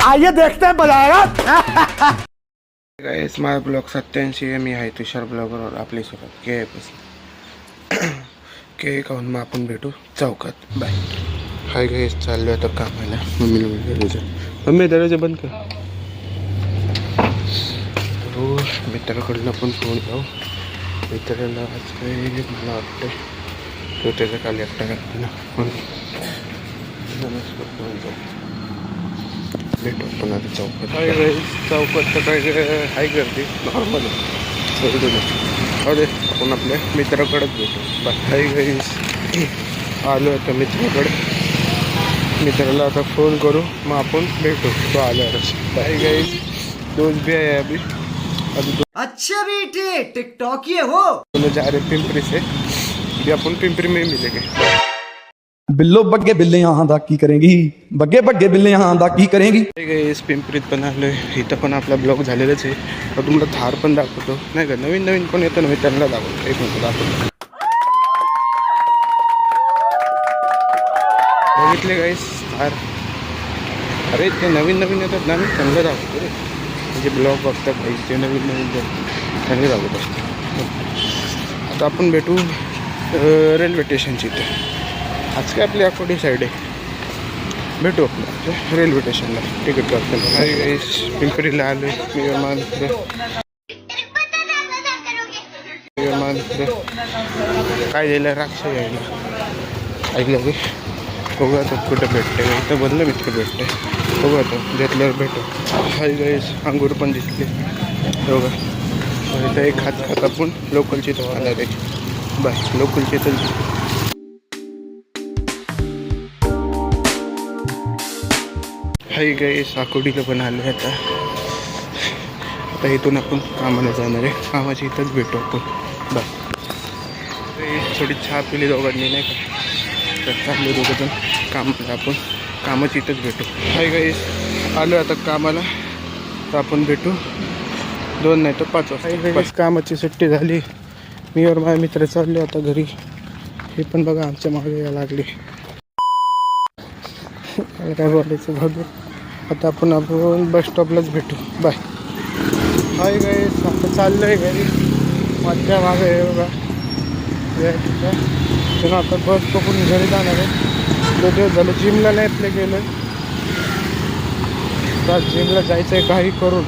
आइए देखते हैं बजाएगा। गाइस माझा ब्लॉग 87 मी आहे तुषार ब्लॉगवर आपली सोबत के खाऊन मग आपण भेटू चौकात बाय. हाय गाइस चाललो आता कामाला. मम्मी दरवाजा बंद कर. हो मित्राकडून आपण फोन जाऊ. मित्राला आज काही मला वाटतं तो त्याचा काल एकटा घातला पण भेटू आपण आता चौकात. हाय गाइस चौकात तर काय हाय गर्दी नॉर्मल अरे आपण आपल्या मित्राकडेच भेटू. हाय गाइस आलो आता मित्राकडे. मित्राला आता फोन करू मग आपण भेटू तो आल्यावरच. हाय गाइस दोस्त भी आहे अभी अच्छा बेटे टिकटॉक ये हो. दोनों जा रहे पिंपरी से. अभी अपन पिंपरी में मिलेंगे. बिल्लो बग्गे बिल्ले यहाँ दा की करेंगी बग्गे बग्गे बिल्ले यहाँ दा की करेंगी. इस पिंपरीत पण आलो आहे. इथं पण आपला ब्लॉग झालेलाच आहे. तर तुम्हाला थार पण दाखवतो नाही का. नवीन नवीन कोण येतं ना मी त्यांना दाखवतो. एक मिनिट दाखवतो. बघितले गाईस थार. अरे ते नवीन नवीन येतात ना मी त्यांना दाखवतो रे. म्हणजे ब्लॉग बघतात भाई ते नवीन नवीन त्यांनी दाखवत असतो. आता आपण भेटू रेल्वे स्टेशनची. इथे आज काय आपली अकोडी साईड आहे. भेटू आपण रेल्वे स्टेशनला तिकीट काढताना. हाय गाईस पिंपरीला आलो आहे. काय दिलं राक्षा यायला ऐकलं की बघू आता कुठं भेटते. इथं बदलं इतकं भेटते बघू आता घेतल्यावर भेटू. हाय गाईस अंगूर पण दिसले बघा. इथं एक खात आपण लोकलची तर खाणार आहे बाय. लोकलची तर हाय गाईस आकोडीला पण आलो आहे आता. आता इथून आपण कामाला जाणार आहे. कामाची इथंच भेटू आपण बाय. थोडी चहा पिली दोघांनी नाही का. तर चाललो दोघंजण कामाला. आपण कामाची इथंच भेटू. हाय गाईस आलो आता कामाला. तर आपण भेटू 2 नाही तर 5 वाजता. बस कामाची सुट्टी झाली. मी और माझे मित्र चालले आता घरी. हे पण बघा आमच्या मागे यायला लागले. काय बोलायचं भाऊ. आता आपण बस स्टॉपलाच भेटू बाय. हाय गाईस आता चाललो आहे घरी. माझ्या मागे आहे बघा तेव्हा आता बस पकडून घरी जाणार आहे. 2 दिवस झालं जिमला नाही आपले गेलं. तर जिमला जायचं आहे काही करून.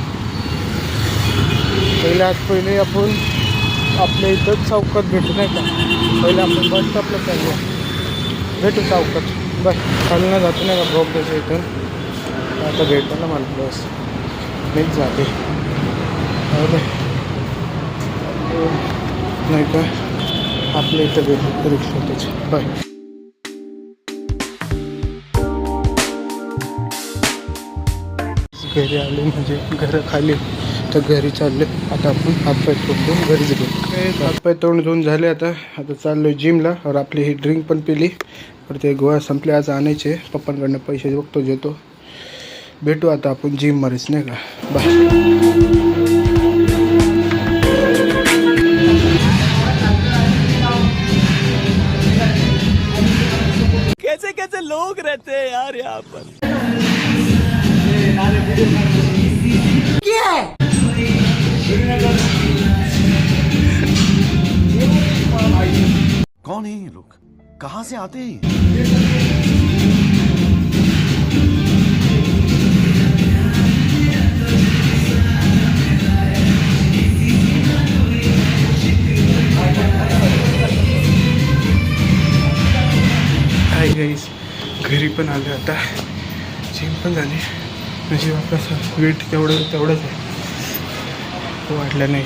पहिले आपण आपल्या इथं चौकात भेटू नाही का. पहिले आपण बस स्टॉपला चालूया. भेटू चौकात बाय. चालणं जातो नाही का बॉब द्यायचं इथून. आता भेटतो ना मला बस मीच जाते नाही का. आपल्या इथं भेटू रिक्षा त्याची बाय. घरी आले म्हणजे घरं खाली तर घरी चालले. आता आपण हातपाय तोडून घरीच गेलो. हातपाय तोंड धुवून झाले. आता चाललो जिमला. और आपली ही ड्रिंक पण पिली. तर ते गोळ्या संपले आज आणायचे. पप्पांकडनं पैसे बघतो देतो. भेटू आता आपण जिम मध्येच नाही का बाय. कैसे कैसे लोग रहते हैं यार यहाँ पर. क्या है कौन है ये लोग कहाँ से आते हैं. हाय गाईस घरी पण आले आता. जिम पण झाली. म्हणजे आपला वेट तेवढंच आहे. वाढलं नाही.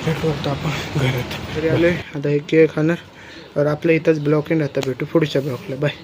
भेटू आता आपण घरात. घरी आले आता हे केक खाणार. और आपल्या इथंच ब्लॉक एंड आता भेटू पुढच्या ब्लॉकला बाय.